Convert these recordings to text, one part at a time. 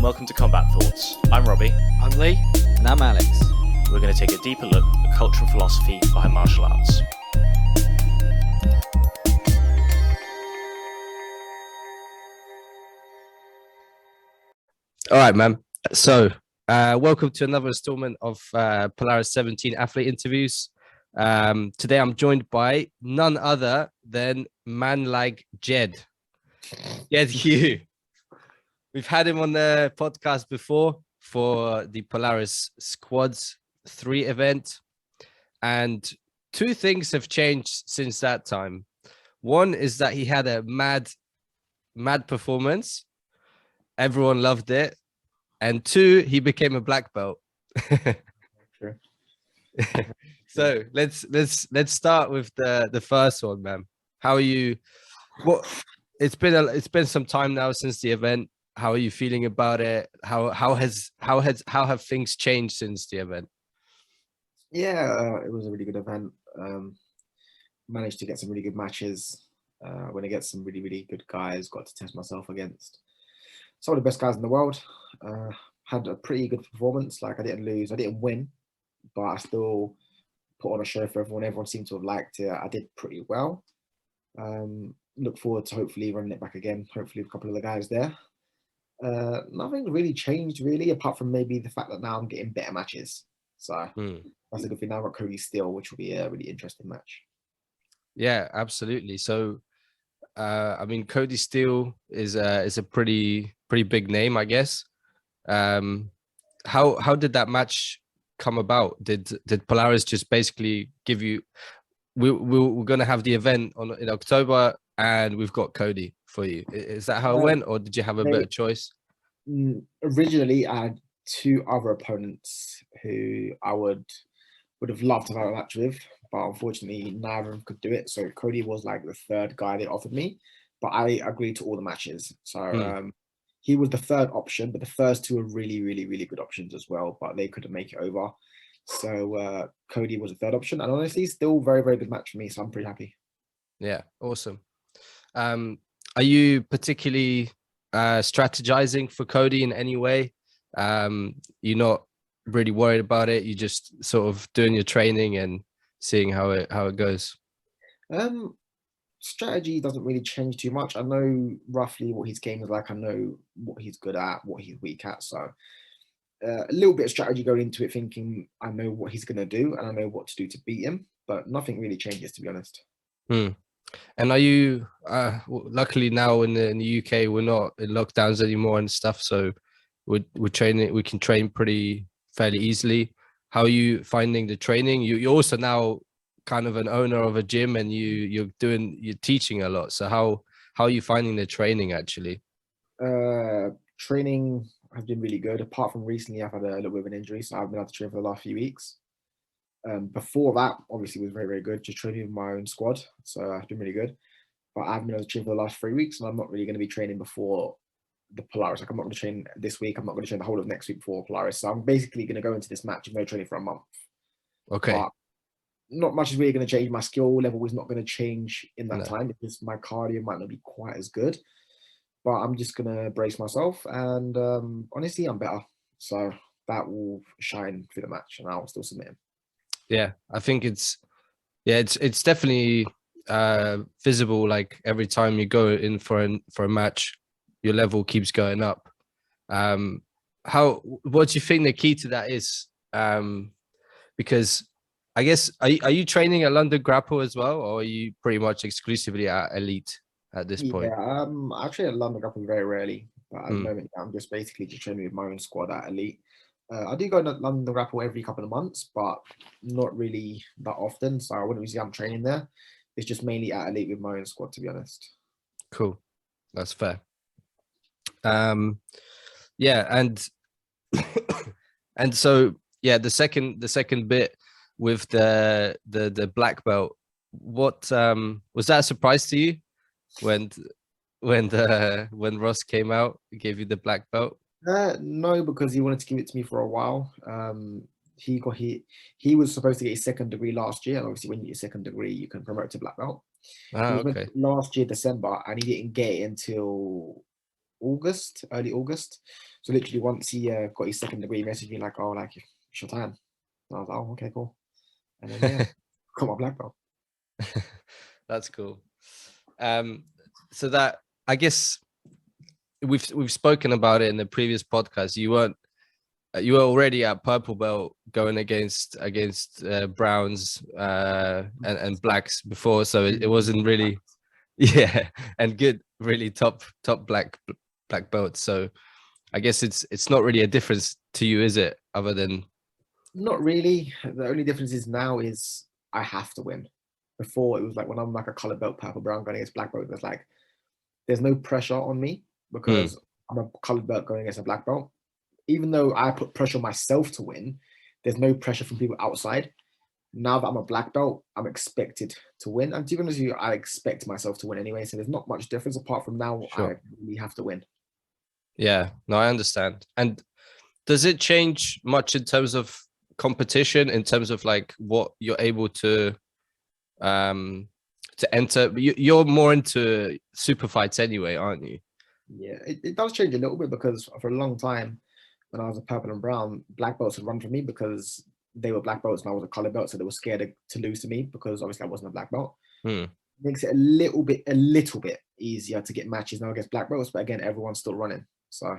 welcome to Combat Thoughts. I'm Robbie. I'm Lee. And I'm Alex. We're going to take a deeper look at the culture and philosophy behind martial arts. All right, man. So, welcome to another installment of Polaris 17 athlete interviews. Today, I'm joined by none other than man like Jed Hue. We've had him on the podcast before for the Polaris Squads 3 event, and two things have changed since that time. One is that he had a mad performance. Everyone loved it. And two, he became a black belt. Sure. So let's start with the first one, man. How are you? What it's been some time now since the event. How are you feeling about it? How have things changed since the event? Yeah, it was a really good event. Managed to get some really good matches. When I get some really good guys, got to test myself against some of the best guys in the world. Had a pretty good performance. Like, I didn't lose, I didn't win, but I still put on a show for everyone. Everyone seemed to have liked it. I did pretty well. Look forward to hopefully running it back again. Hopefully with a couple of the guys there. Nothing really changed really, apart from maybe the fact that now I'm getting better matches. So that's a good thing. Now I've got Kody Steele, which will be a really interesting match. Yeah, absolutely. So I mean, Kody Steele is a pretty big name, I guess. How did that match come about? Did Polaris just basically give you? We're gonna have the event in October, and we've got Kody for you. Is that how it went, or did you have a better choice? Originally, I had two other opponents who I would have loved to have a match with, but unfortunately neither of them could do it. So Kody was like the third guy they offered me, but I agreed to all the matches. So he was the third option, but the first two were really good options as well, but they couldn't make it over. So Kody was the third option, and honestly still very good match for me, so I'm pretty happy. Yeah, awesome. Are you particularly strategizing for Kody in any way? You're not really worried about it, you just sort of doing your training and seeing how it goes? Strategy doesn't really change too much. I know roughly what his game is like. I know what he's good at, what he's weak at. So a little bit of strategy going into it, thinking I know what he's going to do and I know what to do to beat him, but nothing really changes, to be honest. And are you luckily now in the UK, we're not in lockdowns anymore and stuff, so we can train fairly easily. How are you finding the training? You're also now kind of an owner of a gym, and you're teaching a lot. So how are you finding the training actually? Training has been really good. Apart from recently, I've had a little bit of an injury, so I've been able to train for the last few weeks. Before that, obviously, was very good. Just training with my own squad, so it's been really good. But I've been able to train for the last 3 weeks, and I'm not really going to be training before the Polaris. Like, I'm not going to train this week. I'm not going to train the whole of next week before Polaris. So I'm basically going to go into this match and no training for a month. Okay. But not much is really going to change. My skill level is not going to change in that time, because my cardio might not be quite as good. But I'm just going to brace myself, and honestly, I'm better. So that will shine through the match, and I'll still submit him. Yeah, I think it's definitely visible. Like, every time you go in for a match, your level keeps going up. What do you think the key to that is? Because I guess, are you training at London Grapple as well, or are you pretty much exclusively at Elite at this point? Yeah, I train at London Grapple very rarely, but at the moment I'm just basically training with my own squad at Elite. I do go to London Grapple every couple of months, but not really that often, so I wouldn't really say I'm training there. It's just mainly at Elite with my own squad, to be honest. Cool, that's fair. Yeah, and and so yeah, the second bit with the black belt, what was that a surprise to you when Ross came out and gave you the black belt? No, because he wanted to give it to me for a while. He was supposed to get his second degree last year, and obviously when you get your second degree, you can promote to black belt. Okay. Last year December, and he didn't get it until August, early August. So literally once he got his second degree, he messaged me like, oh, like it's your time. And I was like, oh, okay, cool. And then yeah, got my black belt. That's cool. So that, I guess we've spoken about it in the previous podcast. You were already at purple belt going against browns and blacks before, so it wasn't really yeah, and good, really top black belt. So I guess it's not really a difference to you, is it? Other than Not really. The only difference is now is I have to win. Before it was like when I'm like a colored belt, purple brown going against black belt, there's no pressure on me because I'm a colored belt going against a black belt. Even though I put pressure on myself to win, there's no pressure from people outside. Now that I'm a black belt, I'm expected to win. And to be honest with you, I expect myself to win anyway. So there's not much difference apart from now Sure. I really have to win. Yeah, no, I understand. And does it change much in terms of competition, in terms of like what you're able to enter? You're more into super fights anyway, aren't you? Yeah, it does change a little bit because for a long time, when I was a purple and brown, black belts would run from me because they were black belts and I was a color belt, so they were scared to lose to me because obviously I wasn't a black belt. Makes it a little bit easier to get matches now against black belts, but again, everyone's still running, so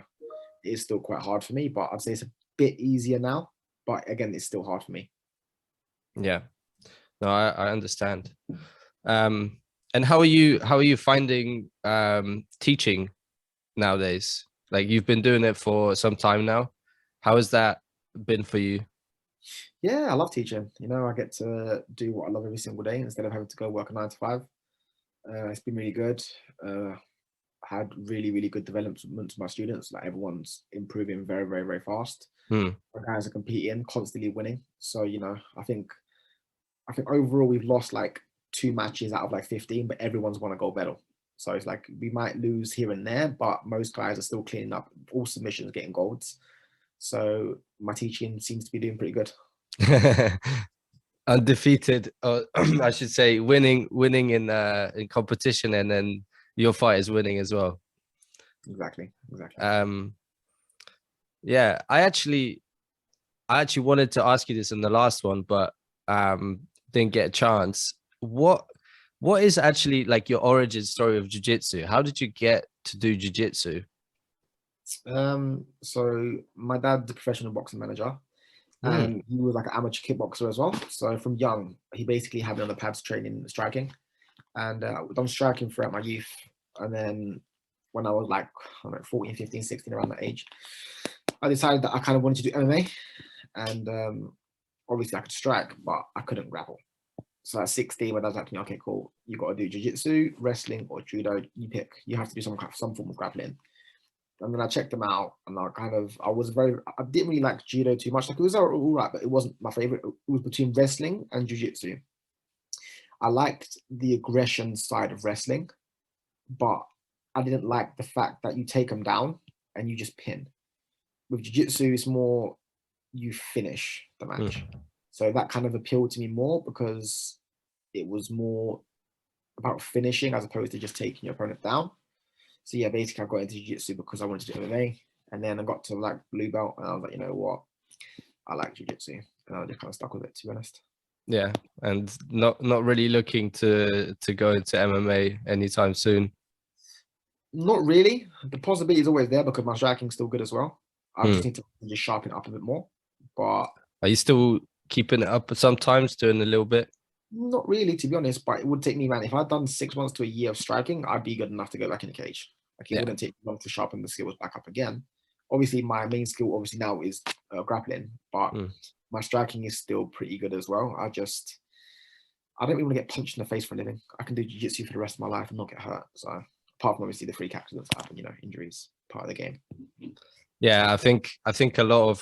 it is still quite hard for me. But I'd say it's a bit easier now, but again, it's still hard for me. Yeah, no, I understand. And how are you finding teaching nowadays? Like, you've been doing it for some time now. How has that been for you? Yeah, I love teaching. You know, I get to do what I love every single day instead of having to go work a 9 to 5. It's been really good. I had really good development to my students. Like, everyone's improving very fast. My guys are competing, constantly winning. So, you know, I think overall we've lost like 2 matches out of like 15, but everyone's won a gold medal. So it's like we might lose here and there, but most guys are still cleaning up all submissions, getting golds. So my teaching seems to be doing pretty good. Undefeated, or I should say, winning in competition, and then your fight is winning as well. Exactly. Yeah, I actually wanted to ask you this in the last one, but didn't get a chance. What is actually like your origin story of jiu-jitsu? How did you get to do jiu-jitsu? So my dad's a professional boxing manager, and he was like an amateur kickboxer as well. So from young, he basically had me on the pads training striking, and I've done striking throughout my youth. And then when I was like, 14, 15, 16, around that age, I decided that I kind of wanted to do MMA, and obviously I could strike, but I couldn't grapple. So at 16, my dad's like, okay, cool, you got to do jiu-jitsu, wrestling, or judo. You pick. You have to do some form of grappling. And then I checked them out, and I didn't really like judo too much. Like, it was all right, but it wasn't my favorite. It was between wrestling and jiu-jitsu. I liked the aggression side of wrestling, but I didn't like the fact that you take them down and you just pin. With jiu-jitsu, it's more you finish the match. So that kind of appealed to me more because it was more about finishing as opposed to just taking your opponent down. So yeah, basically I got into jiu-jitsu because I wanted to do MMA, and then I got to like blue belt, and I was like, you know what, I like jiu-jitsu, and I just kind of stuck with it, to be honest. Yeah, and not really looking to go into MMA anytime soon. Not really. The possibility is always there because my striking's still good as well. I just need to just sharpen it up a bit more. But are you still keeping it up sometimes, doing a little bit? Not really, to be honest, but it would take me, man, if I'd done 6 months to a year of striking, I'd be good enough to go back in the cage. Like, it wouldn't take me long to sharpen the skills back up again. Obviously, my main skill obviously now is grappling, but my striking is still pretty good as well. I don't really want to get punched in the face for a living. I can do jiu-jitsu for the rest of my life and not get hurt. So apart from obviously the freak accidents that happen, you know, injuries, part of the game. Yeah, I think a lot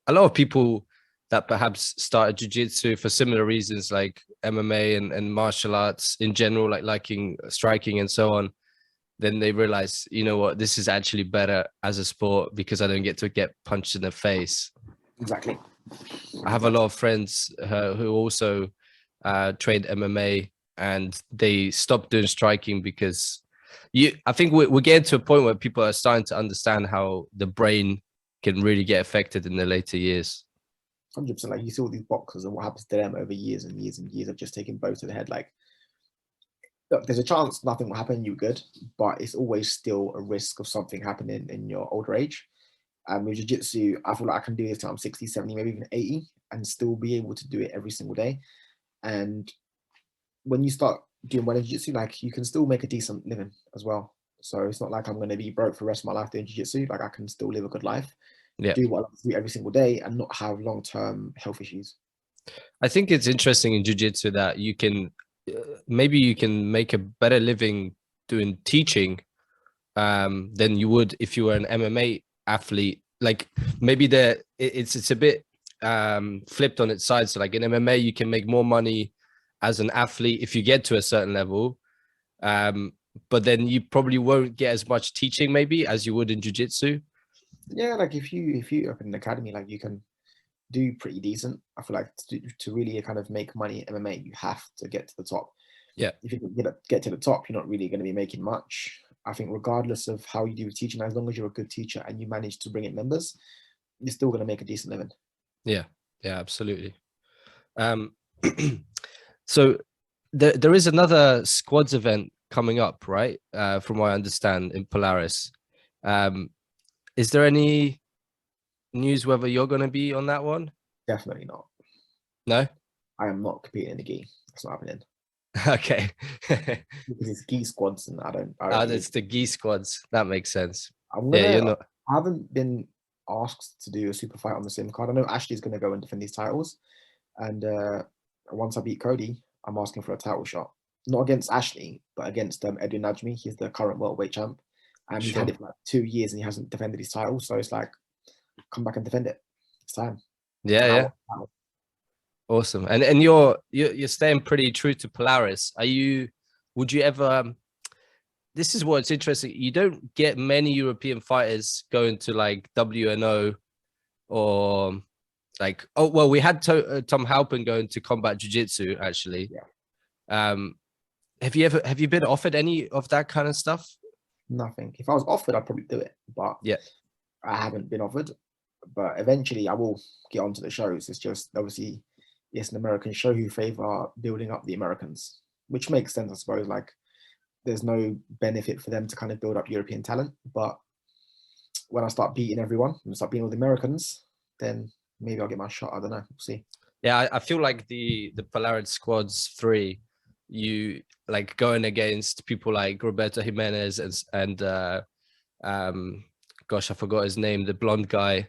of people that perhaps started jiu-jitsu for similar reasons, like MMA and martial arts in general, like liking striking and so on, then they realize, you know what, this is actually better as a sport because I don't get to get punched in the face. Exactly. I have a lot of friends who also trained MMA, and they stopped doing striking because I think we're getting to a point where people are starting to understand how the brain can really get affected in the later years. 100%. Like you see all these boxers and what happens to them over years and years and years of just taking blows to the head. Like, look, there's a chance nothing will happen, you're good, but it's always still a risk of something happening in your older age. And with jiu-jitsu, I feel like I can do this till I'm 60, 70, maybe even 80, and still be able to do it every single day. And when you start doing well in jiu-jitsu, like you can still make a decent living as well. So it's not like I'm going to be broke for the rest of my life doing jiu-jitsu. Like I can still live a good life, do what I like to do every single day, and not have long-term health issues. I think it's interesting in jiu-jitsu that you can maybe you can make a better living doing teaching than you would if you were an MMA athlete. Like maybe it's a bit flipped on its side. So like in MMA, you can make more money as an athlete if you get to a certain level, but then you probably won't get as much teaching maybe as you would in jiu-jitsu. Yeah, like if you open an academy, like you can do pretty decent. I feel like to really kind of make money in MMA, you have to get to the top. Yeah. If you get to the top, you're not really going to be making much. I think regardless of how you do teaching, as long as you're a good teacher and you manage to bring in members, you're still going to make a decent living. Yeah, absolutely. So there is another squads event coming up, right? From what I understand, in Polaris. Is there any news whether you're going to be on that one? Definitely not. No? I am not competing in the gi. That's not happening. Okay. Because it's gi squads and I don't it's the gi squads. That makes sense. You're not. I haven't been asked to do a super fight on the sim card. I know Ashley's going to go and defend these titles. And once I beat Kody, I'm asking for a title shot. Not against Ashley, but against Edwin Najmi. He's the current welterweight champ. And he's had it for like 2 years and he hasn't defended his title. So it's like, come back and defend it. It's time. Yeah. Awesome. And you're staying pretty true to Polaris. Would you ever this is what's interesting. You don't get many European fighters going to like WNO or like, oh, well, we had Tom Halpin going to combat jiu-jitsu actually. Yeah. Have you been offered any of that kind of stuff? Nothing. If I was offered, I'd probably do it, but yeah, I haven't been offered. But eventually, I will get onto the shows. It's just obviously it's an American show who favor building up the Americans, which makes sense, I suppose. Like, there's no benefit for them to kind of build up European talent. But when I start beating everyone and start beating all the Americans, then maybe I'll get my shot. I don't know. We'll see. Yeah, I feel like the Polaris Squads 3, you like going against people like Roberto Jimenez and gosh, I forgot his name, the blonde guy.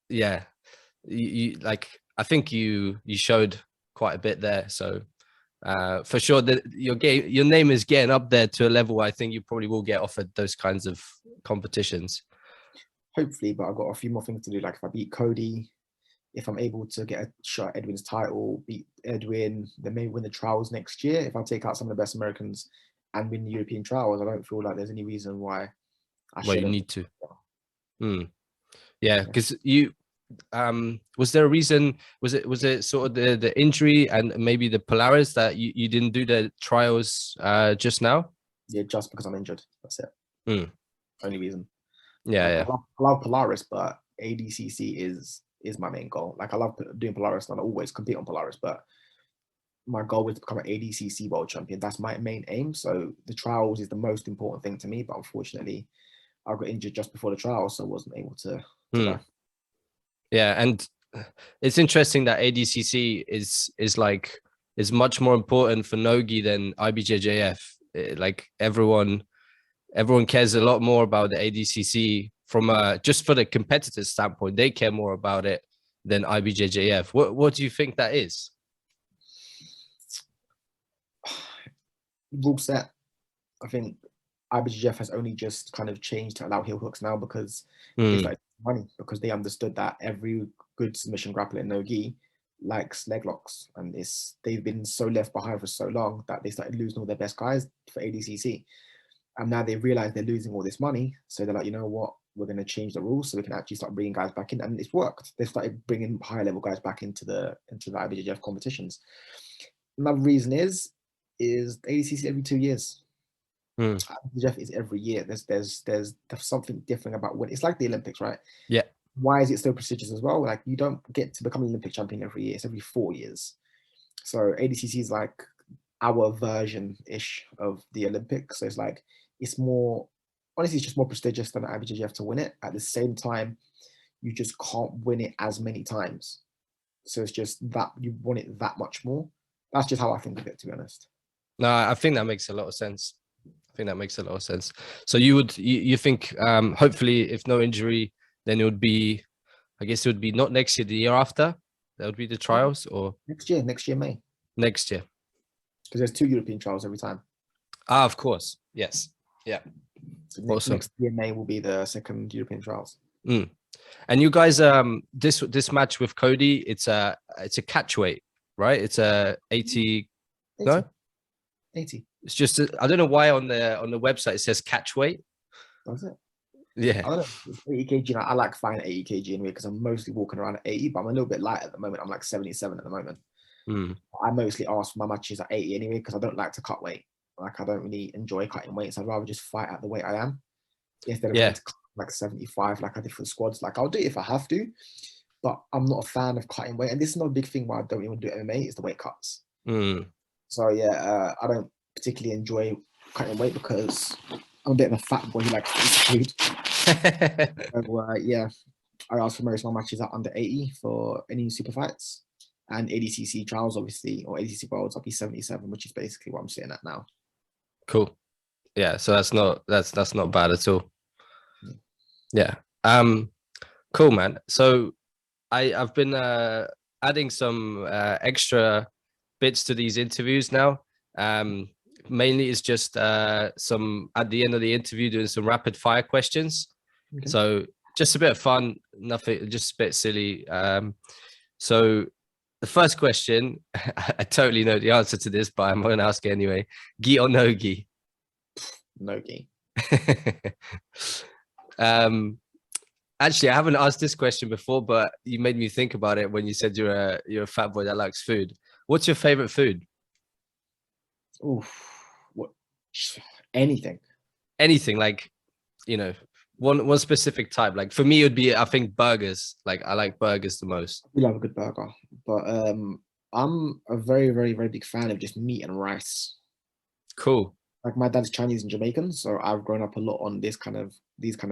You like, I think you showed quite a bit there. So for sure that your name is getting up there to a level I think you probably will get offered those kinds of competitions. Hopefully, but I've got a few more things to do. Like if I beat Kody, if I'm able to get a shot at Edwin's title, beat Edwin, then maybe win the trials next year. If I take out some of the best Americans and win the European trials, I don't feel like there's any reason why I shouldn't. You need to. Yeah, because you was there a reason? Was it sort of the injury and maybe the Polaris that you didn't do the trials just now? Yeah, just because I'm injured. That's it. Only reason. Yeah. I love Polaris, but ADCC is my main goal. Like I love doing Polaris and I always compete on Polaris, but my goal is to become an ADCC world champion. That's my main aim. So the trials is the most important thing to me, but unfortunately I got injured just before the trials, so I wasn't able to go. Yeah, and it's interesting that ADCC is much more important for Nogi than IBJJF. Like everyone cares a lot more about the ADCC from just for the competitors' standpoint. They care more about it than IBJJF. What do you think that is? Rule set. I think IBJJF has only just kind of changed to allow heel hooks now because they started money, because they understood that every good submission grappler in no-gi likes leg locks, and they've been so left behind for so long that they started losing all their best guys for ADCC. And now they realize they're losing all this money. So they're like, you know what? We're going to change the rules so we can actually start bringing guys back in. And it's worked. They've started bringing higher level guys back into the IBJJF competitions. Another reason is ADCC every 2 years. Mm. Jeff is every year. There's something different about when it's like the Olympics, right? Yeah. Why is it so prestigious as well? Like, you don't get to become an Olympic champion every year. It's every 4 years. So ADCC is like our version-ish of the Olympics. So it's like, it's more, honestly, it's just more prestigious than the IBJJF to win it. At the same time, you just can't win it as many times. So it's just that you want it that much more. That's just how I think of it, to be honest. No, I think that makes a lot of sense. So you think hopefully if no injury, then it would be, I guess it would be not next year, the year after. That would be the trials, or Next year, May. next year. Because there's 2 European trials every time. Ah, of course. Yes. Yeah. So Awesome. next year, May will be the second European trials. Mm. And you guys, this match with Kody, it's a catch weight, right? It's a 80. No, 80. it's just I don't know why on the website it says catch weight. That's it. Yeah. I don't know. It's 80 kg. I like fine 80 kg anyway, because I'm mostly walking around at 80, but I'm a little bit light at the moment. I'm like 77 at the moment. Mm. I mostly ask for my matches at 80 anyway, because I don't like to cut weight. Like, I don't really enjoy cutting weight, so I'd rather just fight at the weight I am instead of having to cut like 75 like I did for the squads. Like, I'll do it if I have to, but I'm not a fan of cutting weight. And this is not a big thing why I don't even do MMA, is the weight cuts. Mm. So yeah, I don't particularly enjoy cutting weight because I'm a bit of a fat boy who likes food. So yeah, I ask for most of my matches at under 80 for any super fights. And ADCC trials, obviously, or ADCC worlds, I'll be 77, which is basically what I'm sitting at now. Cool. Yeah, so that's not bad at all. Yeah. Cool, man. So I've been adding some extra bits to these interviews now. Mainly it's just some at the end of the interview doing some rapid fire questions. Okay. So just a bit of fun, nothing, just a bit silly. So the first question, I totally know the answer to this, but I'm going to ask it anyway. Gi or no gi? No gi. Actually, I haven't asked this question before, but you made me think about it when you said you're a fat boy that likes food. What's your favorite food? Oof, what? Anything. Anything, like, you know, one specific type. Like for me, it would be, I think, burgers. Like I like burgers the most. We love a good burger, but I'm a very, very, very big fan of just meat and rice. Cool. Like, my dad's Chinese and Jamaican, so I've grown up a lot on these kind of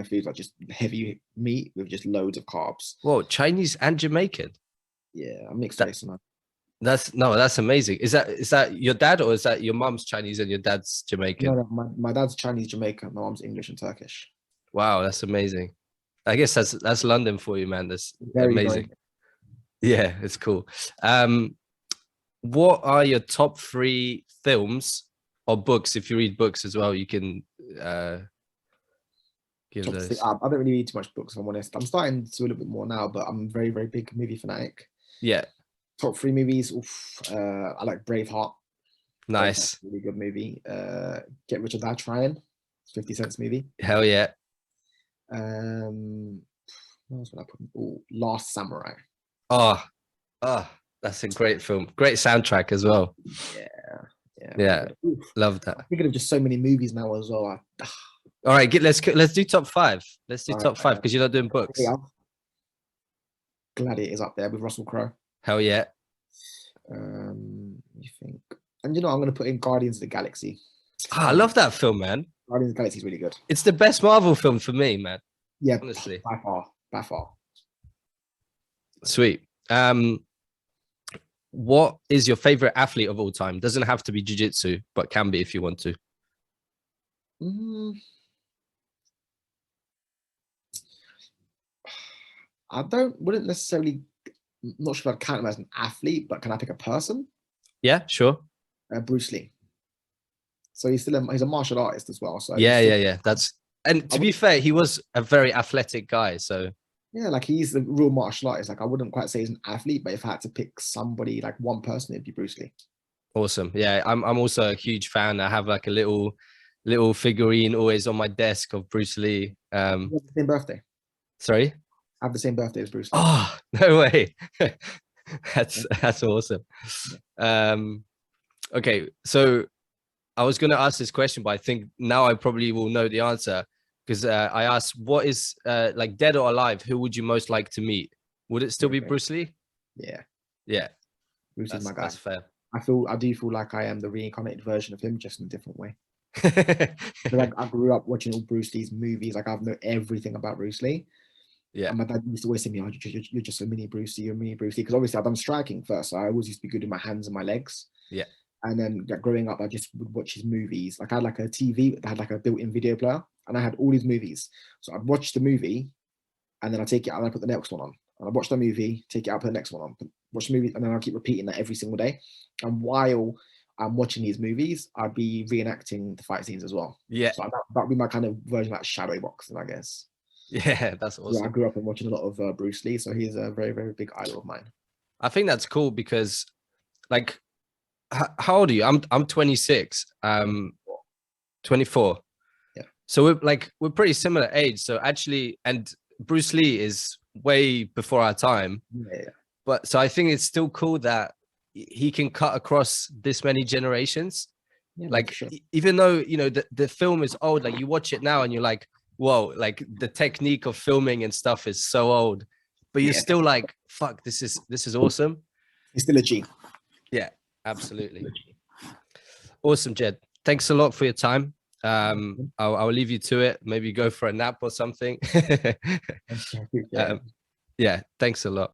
foods, like just heavy meat with just loads of carbs. Whoa, Chinese and Jamaican. Yeah, I'm mixed race, man. That's amazing. Is that your dad, or is that your mom's Chinese and your dad's Jamaican? No, my dad's Chinese, Jamaican. My mom's English and Turkish. Wow, that's amazing. I guess that's London for you, man. That's very amazing. Annoying. Yeah, it's cool. What are your top 3 films or books? If you read books as well, you can give those. I don't really read too much books, if I'm honest. I'm starting to do a little bit more now, but I'm very, very big movie fanatic. Yeah. Top 3 movies. Oof, I like Braveheart. Nice. Really good movie. Get Rich or Die Trying. 50 Cent's movie. Hell yeah. What else would I put? Oh, Last Samurai. Oh, that's a great film. Great soundtrack as well. Yeah. Love that. I'm thinking of just so many movies now as well. All right, let's do top 5. Let's do top 5 because you're not doing books. Yeah. Gladiator's up there with Russell Crowe. Hell yeah. You think? And I'm going to put in Guardians of the Galaxy. I love that film, man. Guardians of the Galaxy is really good. It's the best Marvel film for me, man. Yeah, honestly, by far. Sweet. What is your favorite athlete of all time? Doesn't have to be jiu-jitsu, but can be if you want to. I wouldn't necessarily, not sure if I'd count him as an athlete, but can I pick a person? Yeah, sure. Bruce Lee. So he's a martial artist as well. So yeah. And to be fair, he was a very athletic guy. So yeah, like he's the real martial artist. Like I wouldn't quite say he's an athlete, but if I had to pick somebody, like one person, it'd be Bruce Lee. Awesome. Yeah, I'm also a huge fan. I have like a little figurine always on my desk of Bruce Lee. You have the same birthday. Sorry? I have the same birthday as Bruce Lee. Oh, no way. That's awesome. Okay, so I was going to ask this question, but I think now I probably will know the answer because I asked, what is like dead or alive? Who would you most like to meet? Would it still be Bruce Lee? Yeah, Yeah, Bruce is my guy. that's fair. I do feel like I am the reincarnated version of him, just in a different way. Like, I grew up watching all Bruce Lee's movies. Like, I know everything about Bruce Lee. Yeah. And my dad used to always say to me, "Oh, you're just a mini Bruce Lee, you're a mini Bruce Lee." Because obviously I've done striking first, so I always used to be good with my hands and my legs. Yeah. And then like, growing up, I just would watch his movies. Like, I had like a TV that had like a built-in video player, and I had all these movies. So I'd watch the movie, and then I take it out and I put the next one on. And I watch the movie, take it out, put the next one on, watch the movie, and then I'll keep repeating that every single day. And while I'm watching these movies, I'd be reenacting the fight scenes as well. Yeah. So that'd be my kind of version of like shadow boxing, I guess. Yeah, that's awesome. Yeah, I grew up watching a lot of Bruce Lee, so he's a very, very big idol of mine. I think that's cool because, like, how old are you? I'm 26. 24. Yeah. So we're pretty similar age. So actually, and Bruce Lee is way before our time. Yeah. But so I think it's still cool that he can cut across this many generations. Yeah, like sure. Even though the film is old, like you watch it now and you're like, whoa, like the technique of filming and stuff is so old, but you're still like, fuck, this is awesome. He's still a G. Yeah, absolutely. Awesome, Jed. Thanks a lot for your time. I'll leave you to it. Maybe go for a nap or something. Yeah, thanks a lot.